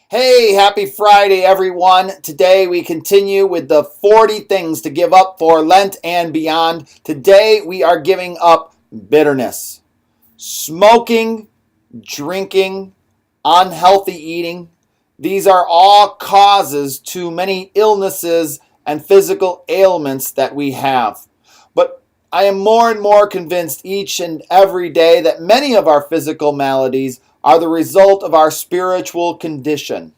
Hey, happy Friday, everyone. Today we continue with the 40 things to give up for Lent and beyond. Today we are giving up bitterness, smoking, drinking, unhealthy eating. These are all causes to many illnesses and physical ailments that we have. But I am more and more convinced each and every day that many of our physical maladies are the result of our spiritual condition.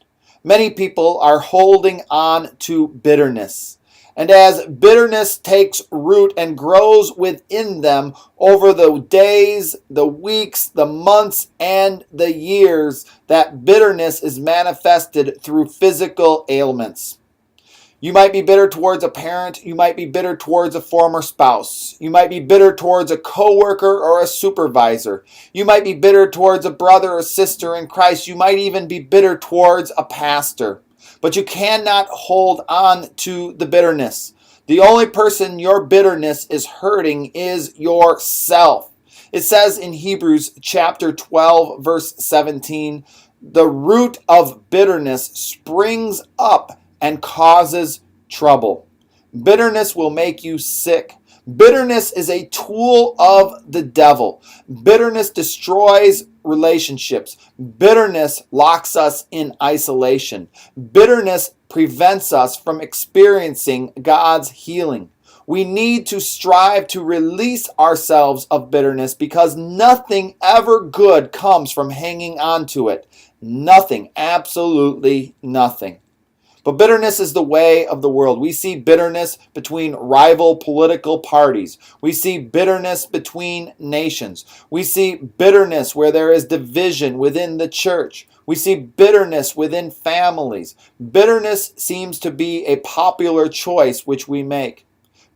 Many people are holding on to bitterness. And as bitterness takes root and grows within them over the days, the weeks, the months, and the years, that bitterness is manifested through physical ailments. You might be bitter towards a parent. You might be bitter towards a former spouse. You might be bitter towards a coworker or a supervisor. You might be bitter towards a brother or sister in Christ. You might even be bitter towards a pastor. But you cannot hold on to the bitterness. The only person your bitterness is hurting is yourself. It says in Hebrews chapter 12, verse 17, the root of bitterness springs up and causes trouble. Bitterness will make you sick. Bitterness is a tool of the devil. Bitterness destroys relationships. Bitterness locks us in isolation. Bitterness prevents us from experiencing God's healing. We need to strive to release ourselves of bitterness because nothing ever good comes from hanging on to it. Nothing, absolutely nothing. But bitterness is the way of the world. We see bitterness between rival political parties. We see bitterness between nations. We see bitterness where there is division within the church. We see bitterness within families. Bitterness seems to be a popular choice which we make.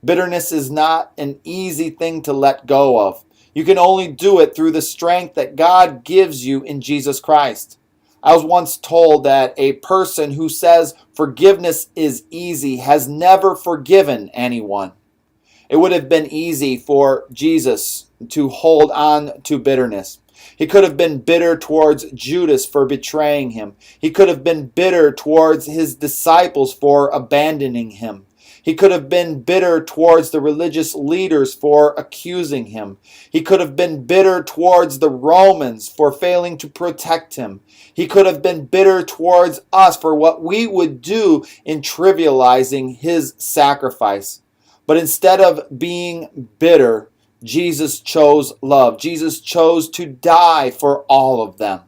Bitterness is not an easy thing to let go of. You can only do it through the strength that God gives you in Jesus Christ. I was once told that a person who says forgiveness is easy has never forgiven anyone. It would have been easy for Jesus to hold on to bitterness. He could have been bitter towards Judas for betraying him. He could have been bitter towards his disciples for abandoning him. He could have been bitter towards the religious leaders for accusing him. He could have been bitter towards the Romans for failing to protect him. He could have been bitter towards us for what we would do in trivializing his sacrifice. But instead of being bitter, Jesus chose love. Jesus chose to die for all of them.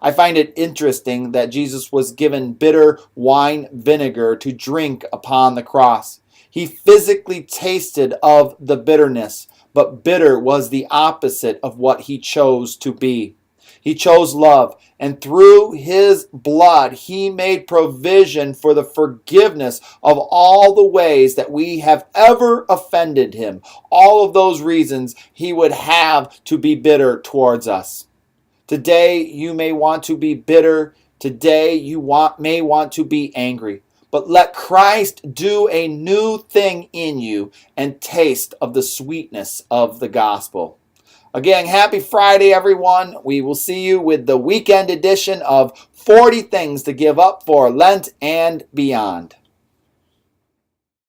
I find it interesting that Jesus was given bitter wine vinegar to drink upon the cross. He physically tasted of the bitterness, but bitter was the opposite of what he chose to be. He chose love, and through his blood, he made provision for the forgiveness of all the ways that we have ever offended him. All of those reasons he would have to be bitter towards us. Today you may want to be bitter. Today you may want to be angry. But let Christ do a new thing in you and taste of the sweetness of the gospel. Again, happy Friday, everyone. We will see you with the weekend edition of 40 Things to Give Up for Lent and Beyond.